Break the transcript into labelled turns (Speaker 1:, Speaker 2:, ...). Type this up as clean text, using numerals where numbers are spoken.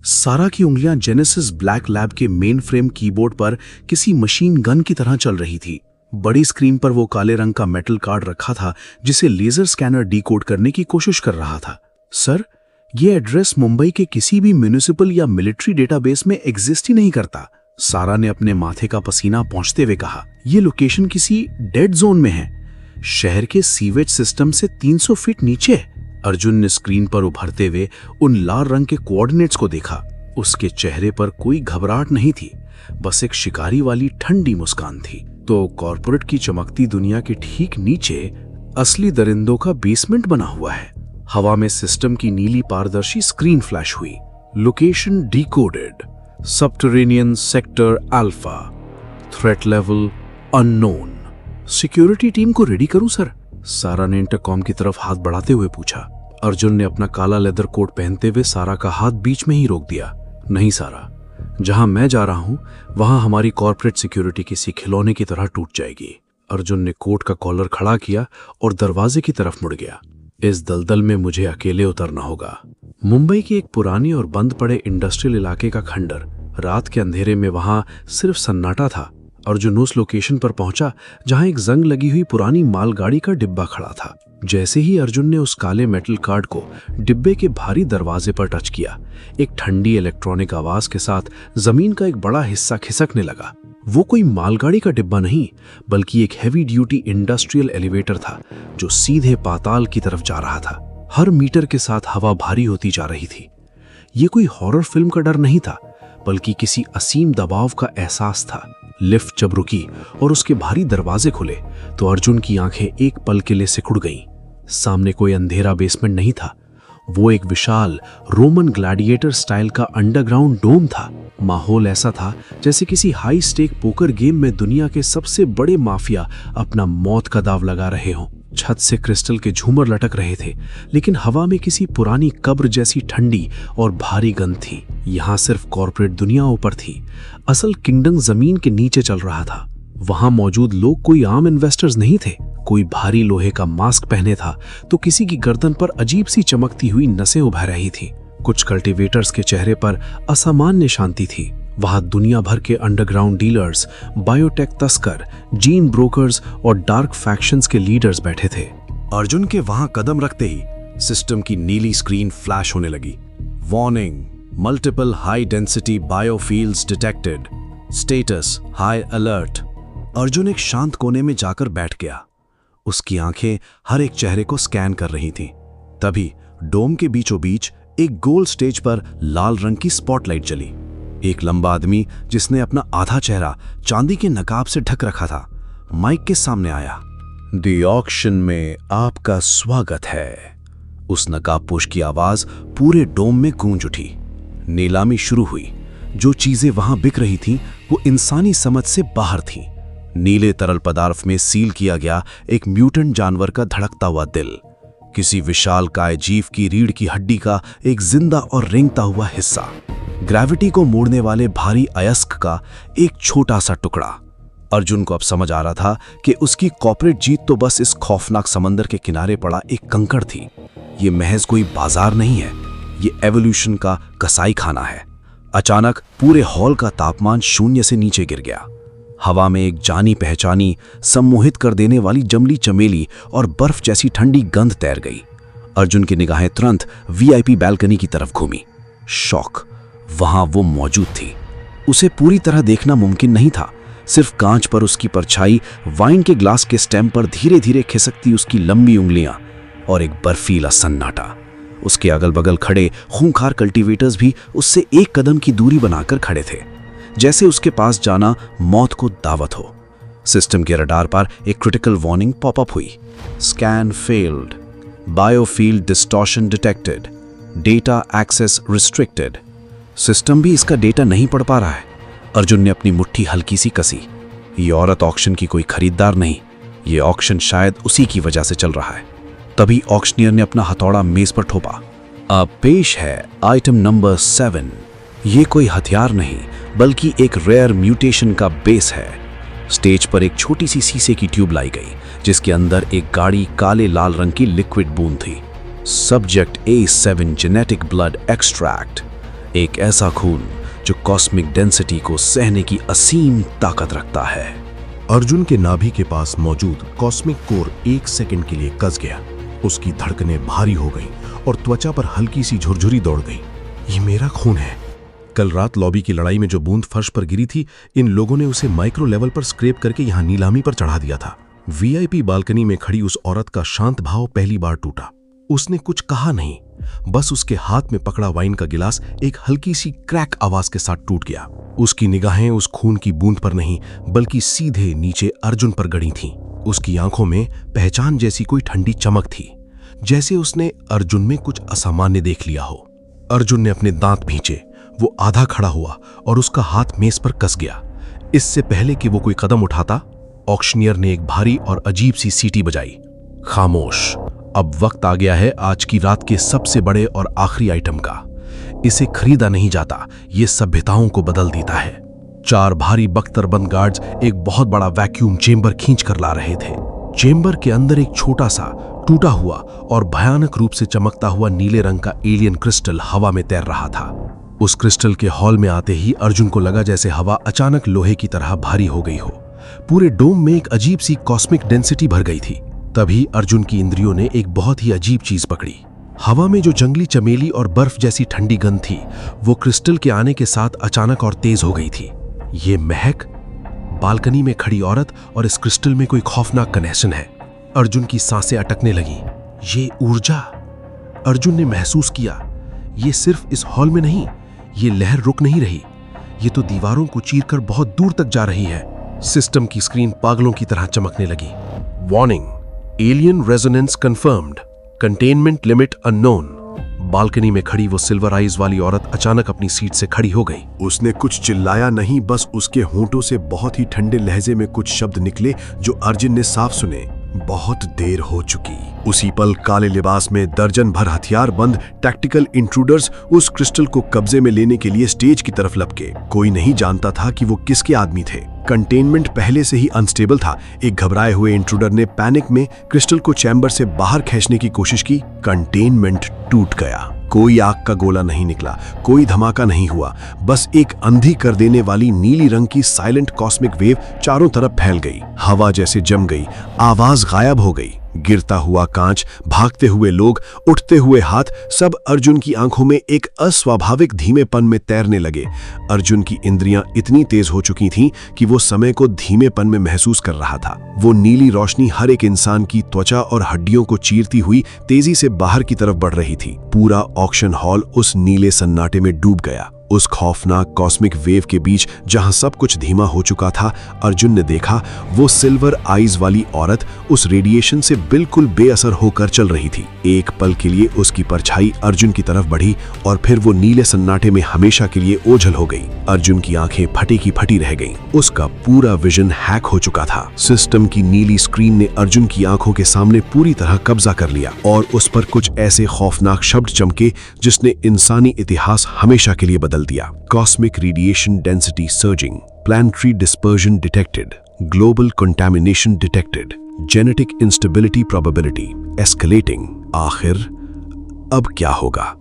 Speaker 1: सारा की उंगलियां जेनेसिस ब्लैक लैब के मेन फ्रेम कीबोर्ड पर किसी मशीन गन की तरह चल रही थी। बड़ी स्क्रीन पर वो काले रंग का मेटल कार्ड रखा था जिसे लेजर स्कैनर डिकोड करने की कोशिश कर रहा था। सर, ये एड्रेस मुंबई के किसी भी म्युनिसिपल या मिलिट्री डेटाबेस में एग्जिस्ट ही नहीं करता। सारा ने अपने माथे का पसीना पोंछते हुए कहा, ये लोकेशन किसी डेड जोन में है, शहर के सीवेज सिस्टम से 300 फीट नीचे। अर्जुन ने स्क्रीन पर उभरते हुए उन लाल रंग के कोऑर्डिनेट्स को देखा। उसके चेहरे पर कोई घबराहट नहीं थी, बस एक शिकारी वाली ठंडी मुस्कान थी। तो कॉर्पोरेट की चमकती दुनिया के ठीक नीचे असली दरिंदों का बेसमेंट बना हुआ है। हवा में सिस्टम की नीली पारदर्शी स्क्रीन फ्लैश हुई। Location decoded, subterranean sector alpha, threat level unknown. Security team को रेडी करूं सर? सारा ने इंटरकॉम की तरफ हाथ बढ़ाते हुए पूछा। अर्जुन ने अपना काला लेदर कोट पहनते हुए सारा का हाथ बीच में ही रोक दिया। नहीं सारा, जहां मैं जा रहा हूं वहां हमारी कॉर्पोरेट सिक्योरिटी किसी खिलौने की तरह टूट जाएगी। अर्जुन ने कोट का कॉलर खड़ा किया और दरवाजे की तरफ मुड़ गया। इस दलदल में मुझे अकेले उतरना होगा। मुंबई की एक पुरानी और बंद पड़े इंडस्ट्रियल इलाके का खंडर। रात के अंधेरे में वहां सिर्फ सन्नाटा था। अर्जुन उस लोकेशन पर पहुंचा जहां एक जंग लगी हुई पुरानी मालगाड़ी का डिब्बा खड़ा था। जैसे ही अर्जुन ने उस काले मेटल कार्ड को डिब्बे के भारी दरवाजे पर टच किया, एक ठंडी इलेक्ट्रॉनिक आवाज के साथ जमीन का एक बड़ा हिस्सा खिसकने लगा। वो कोई मालगाड़ी का डिब्बा नहीं, बल्कि एक हैवी ड्यूटी इंडस्ट्रियल एलिवेटर था जो सीधे पाताल की तरफ जा रहा था। हर मीटर के साथ हवा भारी होती जा रही थी। ये कोई हॉरर फिल्म का डर नहीं था, बल्कि किसी असीम दबाव का एहसास था। लिफ्ट जब रुकी और उसके भारी दरवाजे खुले तो अर्जुन की आंखें एक पल के लिए सिकुड़ गईं। सामने कोई अंधेरा बेसमेंट नहीं था, वो एक विशाल रोमन ग्लैडिएटर स्टाइल का अंडरग्राउंड डोम था। माहौल ऐसा था जैसे किसी हाई स्टेक पोकर गेम में दुनिया के सबसे बड़े माफिया अपना मौत का दाव लगा रहे हों। छत से क्रिस्टल के झूमर लटक रहे थे, लेकिन हवा में किसी पुरानी कब्र जैसी ठंडी और भारी गंध थी। यहाँ सिर्फ कॉर्पोरेट दुनिया ऊपर थी, असल किंगडम जमीन के नीचे चल रहा था। वहां मौजूद लोग कोई आम इन्वेस्टर्स नहीं थे। कोई भारी लोहे का मास्क पहने था तो किसी की गर्दन पर अजीब सी चमकती हुई नसें उभर रही थी। कुछ कल्टीवेटर्स के चेहरे पर असामान्य शांति थी। वहां दुनिया भर के अंडरग्राउंड डीलर्स, बायोटेक तस्कर, जीन ब्रोकर्स और डार्क फैक्शंस के लीडर्स बैठे थे। अर्जुन के वहां कदम रखते ही सिस्टम की नीली स्क्रीन फ्लैश होने लगी। Warning, multiple high density biofields detected, status high alert. Arjun एक शांत कोने में जाकर बैठ गया। उसकी आंखें हर एक चेहरे को स्कैन कर रही थीं। तभी डोम के बीचों बीच एक गोल स्टेज पर लाल रंग की स्पॉटलाइट जली। एक लंबा आदमी जिसने अपना आधा चेहरा चांदी के नकाब से ढक रखा था, माइक के सामने आया। द ऑक्शन में आपका स्वागत है। उस नकाबपोश की आवाज पूरे डोम में गूंज उठी। नीलामी शुरू हुई। जो चीजें वहां बिक रही थीं वो इंसानी समझ से बाहर थीं। नीले तरल पदार्थ में सील किया गया एक म्यूटेंट जानवर का धड़कता हुआ दिल, किसी विशाल काय जीव की रीढ़ की हड्डी का एक जिंदा और रेंगता हुआ हिस्सा, ग्रेविटी को मोड़ने वाले भारी अयस्क का एक छोटा सा टुकड़ा। अर्जुन को अब समझ आ रहा था कि उसकी कॉर्पोरेट जीत तो बस इस खौफनाक समंदर के किनारे पड़ा एक कंकड़ थी। ये महज कोई बाजार नहीं है, ये एवोल्यूशन का कसाई खाना है। अचानक पूरे हॉल का तापमान शून्य से नीचे गिर गया। हवा में एक जानी पहचानी, सम्मोहित कर देने वाली जंगली चमेली और बर्फ जैसी ठंडी गंध तैर गई। अर्जुन की निगाहें तुरंत वीआईपी बैल्कनी की तरफ घूमी। शॉक, वहां वो मौजूद थी। उसे पूरी तरह देखना मुमकिन नहीं था। सिर्फ कांच पर उसकी परछाई, वाइन के ग्लास के स्टेम पर धीरे धीरे खिसकती उसकी लंबी उंगलियां और एक बर्फीला सन्नाटा। उसके अगल बगल खड़े खूंखार कल्टीवेटर्स भी उससे एक कदम की दूरी बनाकर खड़े थे, जैसे उसके पास जाना मौत को दावत हो। सिस्टम के रडार पर एक क्रिटिकल वार्निंग पॉपअप हुई। Scan failed, biofield distortion detected, data access restricted. System भी इसका डेटा नहीं पढ़ पा रहा है। अर्जुन ने अपनी मुट्ठी हल्की सी कसी। ये औरत ऑक्शन की कोई खरीदार नहीं, ये ऑक्शन शायद उसी की वजह से चल रहा है। तभी ऑक्शनियर ने अपना हथौड़ा मेज पर ठोपा। अब पेश है आइटम नंबर 7। ये कोई हथियार नहीं, बल्कि एक रेयर म्यूटेशन का बेस है। स्टेज पर एक छोटी सी शीशे की ट्यूब लाई गई, जिसके अंदर एक गाढ़ी काले लाल रंग की लिक्विड बूंद थी। Subject A7 genetic blood extract. एक ऐसा खून जो कॉस्मिक डेंसिटी को सहने की असीम ताकत रखता है।
Speaker 2: अर्जुन के नाभि के पास मौजूद कॉस्मिक कोर 1 सेकंड के लिए कस गया। उसकी धड़कनें भारी हो गईं और त्वचा पर हल्की सी झुरझुरी दौड़ गई। ये मेरा खून है। कल रात लॉबी की लड़ाई में जो बूंद फर्श पर गिरी थी, इन लोगों ने उसे माइक्रो लेवल पर स्क्रैप करके यहां नीलामी पर चढ़ा दिया था। वीआईपी बालकनी में खड़ी उस औरत का शांत भाव पहली बार टूटा। उसने कुछ कहा नहीं, बस उसके हाथ में पकड़ा वाइन का गिलास एक हल्की सी क्रैक आवाज के साथ टूट गया। उसकी निगाहें उस खून की बूंद पर नहीं बल्कि सीधे नीचे अर्जुन पर गड़ी थीं। उसकी आंखों में पहचान जैसी कोई ठंडी चमक थी, जैसे उसने अर्जुन में कुछ असामान्य देख लिया हो। अर्जुन ने अपने दांत भींचे। वो आधा खड़ा हुआ और उसका हाथ मेज पर कस गया। इससे पहले कि वो कोई कदम उठाता, ऑक्शनियर ने एक भारी और अजीब सी सीटी बजाई। खामोश। अब वक्त आ गया है आज की रात के सबसे बड़े और आखिरी आइटम का। इसे खरीदा नहीं जाता, ये सभ्यताओं को बदल देता है। 4 भारी बख्तरबंद गार्ड्स एक बहुत बड़ा वैक्यूम चेंबर खींच कर ला रहे थे। चेंबर के अंदर एक छोटा सा टूटा हुआ और भयानक रूप से चमकता हुआ नीले रंग का एलियन क्रिस्टल हवा में तैर रहा था। उस क्रिस्टल के हॉल में आते ही अर्जुन को लगा जैसे हवा अचानक लोहे की तरह भारी हो गई हो। पूरे डोम में एक अजीब सी कॉस्मिक डेंसिटी भर गई थी। तभी अर्जुन की इंद्रियों ने एक बहुत ही अजीब चीज पकड़ी। हवा में जो जंगली चमेली और बर्फ जैसी ठंडी गंध थी, वो क्रिस्टल के आने के साथ अचानक और तेज हो गई थी। ये महक, बालकनी में खड़ी औरत और इस क्रिस्टल में कोई खौफनाक कनेक्शन है। अर्जुन की सांसें अटकने लगी। ये ऊर्जा, अर्जुन ने महसूस किया, ये सिर्फ इस हॉल में नहीं, ये लहर रुक नहीं रही, ये तो दीवारों को चीरकर बहुत दूर तक जा रही है। सिस्टम की स्क्रीन पागलों की तरह चमकने लगी। Warning, alien resonance confirmed, containment limit unknown. Balcony में खड़ी वो सिल्वर आइज वाली औरत अचानक अपनी सीट से खड़ी हो गई। उसने कुछ चिल्लाया नहीं, बस उसके होंठों से बहुत ही ठंडे लहजे में कुछ शब्द निकले जो अर्जुन ने साफ सुने। बहुत देर हो चुकी। उसी पल काले लिबास में दर्जन भर हथियार बंद टैक्टिकल इंट्रूडर्स उस क्रिस्टल को कब्जे में लेने के लिए स्टेज की तरफ लपके। कोई नहीं जानता था कि वो किसके आदमी थे। कंटेनमेंट पहले से ही अनस्टेबल था। एक घबराए हुए इंट्रूडर ने पैनिक में क्रिस्टल को चैम्बर से बाहर खींचने की कोशिश की। कंटेनमेंट टूट गया। कोई आग का गोला नहीं निकला, कोई धमाका नहीं हुआ, बस एक अंधी कर देने वाली नीली रंग की साइलेंट कॉस्मिक वेव चारों तरफ फैल गई। हवा जैसे जम गई, आवाज गायब हो गई। गिरता हुआ कांच, भागते हुए लोग, उठते हुए हाथ, सब अर्जुन की आंखों में एक अस्वाभाविक धीमेपन में तैरने लगे। अर्जुन की इंद्रियां इतनी तेज हो चुकी थीं कि वो समय को धीमेपन में महसूस कर रहा था। वो नीली रोशनी हर एक इंसान की त्वचा और हड्डियों को चीरती हुई तेजी से बाहर की तरफ बढ़ रही थी। पूरा ऑक्शन हॉल उस नीले सन्नाटे में डूब गया। उस खौफनाक कॉस्मिक वेव के बीच जहां सब कुछ धीमा हो चुका था, अर्जुन ने देखा वो सिल्वर आइज वाली औरत उस रेडिएशन से बिल्कुल बेअसर होकर चल रही थी। एक पल के लिए उसकी परछाई अर्जुन की तरफ बढ़ी और फिर वो नीले सन्नाटे में हमेशा के लिए ओझल हो गई। अर्जुन की आंखें फटी की फटी रह गईं। उसका पूरा विजन हैक हो चुका था। सिस्टम की नीली स्क्रीन ने अर्जुन की आंखों के सामने पूरी तरह कब्जा कर लिया और उस पर कुछ ऐसे खौफनाक शब्द चमके जिसने इंसानी इतिहास हमेशा के लिए बदल दिया। Cosmic radiation density surging, planetary dispersion detected, global contamination detected, genetic instability probability escalating। आखिर अब क्या होगा?